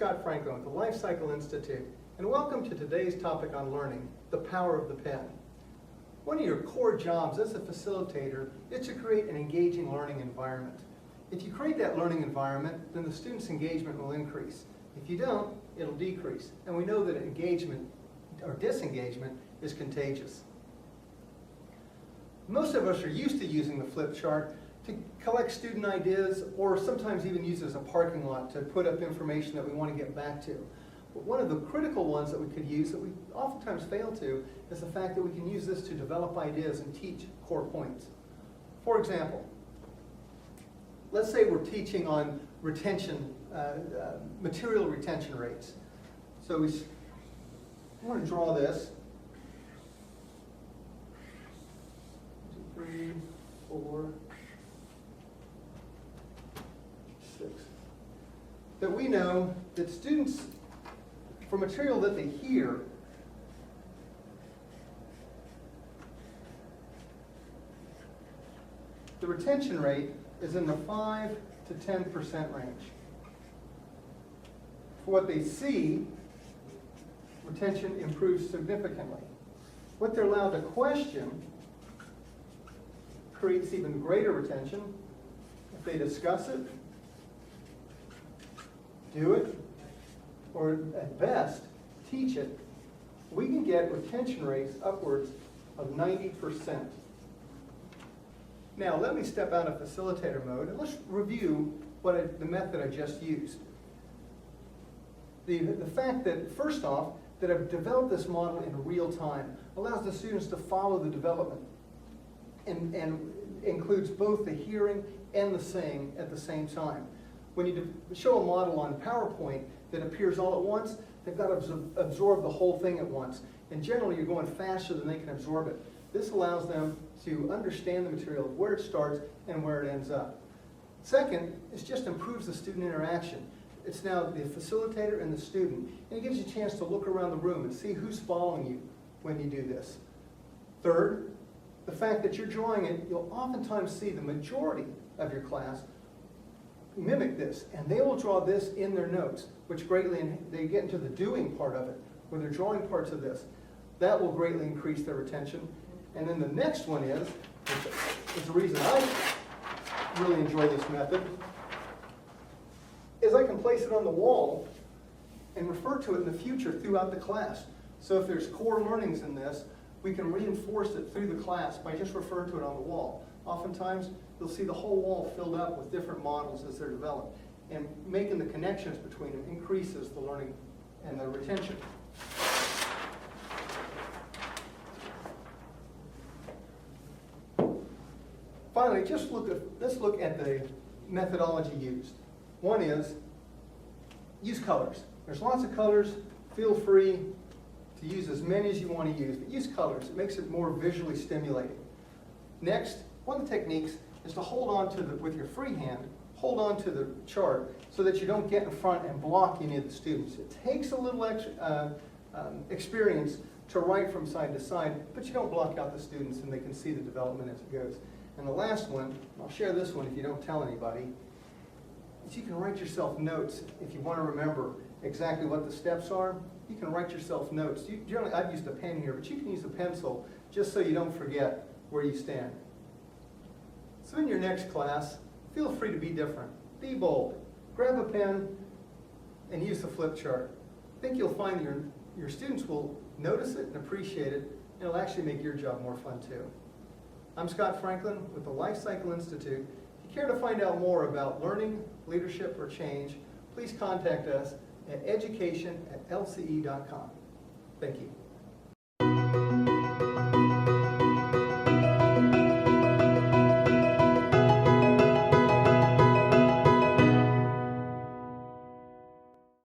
Scott Franklin with the Life Cycle Institute, and welcome to today's topic on learning, the power of the pen. One of your core jobs as a facilitator is to create an engaging learning environment. If you create that learning environment, then the student's engagement will increase. If you don't, it'll decrease. And we know that engagement or disengagement is contagious. Most of us are used to using the flip chart to collect student ideas, or sometimes even use it as a parking lot to put up information that we want to get back to. But one of the critical ones that we could use that we oftentimes fail to is the fact that we can use this to develop ideas and teach core points. For example, let's say we're teaching on retention, material retention rates. So I want to draw this. 2, 3, 4, 6. That we know that students, for material that they hear, the retention rate is in the 5 to 10% range. For what they see, retention improves significantly. What they're allowed to question creates even greater retention. If they discuss it, do it, or at best, teach it, we can get retention rates upwards of 90%. Now, let me step out of facilitator mode and let's review the method I just used. The fact that, first off, that I've developed this model in real time allows the students to follow the development and includes both the hearing and the saying at the same time. When you show a model on PowerPoint that appears all at once, they've got to absorb the whole thing at once. And generally, you're going faster than they can absorb it. This allows them to understand the material, where it starts and where it ends up. Second, it just improves the student interaction. It's now the facilitator and the student, and it gives you a chance to look around the room and see who's following you when you do this. Third, the fact that you're drawing it, you'll oftentimes see the majority of your class mimic this, and they will draw this in their notes, which they get into the doing part of it, where they're drawing parts of this. That will greatly increase their retention. And then the next one is, which is the reason I really enjoy this method, is I can place it on the wall and refer to it in the future throughout the class. So if there's core learnings in this, we can reinforce it through the class by just referring to it on the wall. Oftentimes, you'll see the whole wall filled up with different models as they're developed. And making the connections between them increases the learning and the retention. Finally, let's look at the methodology used. One is use colors. There's lots of colors. Feel free to use as many as you want to use, but use colors. It makes it more visually stimulating. Next, one of the techniques is to hold on to with your free hand, hold on to the chart so that you don't get in front and block any of the students. It takes a little extra experience to write from side to side, but you don't block out the students and they can see the development as it goes. And the last one, I'll share this one if you don't tell anybody, is you can write yourself notes if you want to remember exactly what the steps are. You can write yourself notes. Generally, I've used a pen here, but you can use a pencil just so you don't forget where you stand. So in your next class, feel free to be different. Be bold. Grab a pen and use the flip chart. I think you'll find that your students will notice it and appreciate it, and it'll actually make your job more fun too. I'm Scott Franklin with the Life Cycle Institute. If you care to find out more about learning, leadership, or change, please contact us at education@lce.com. Thank you.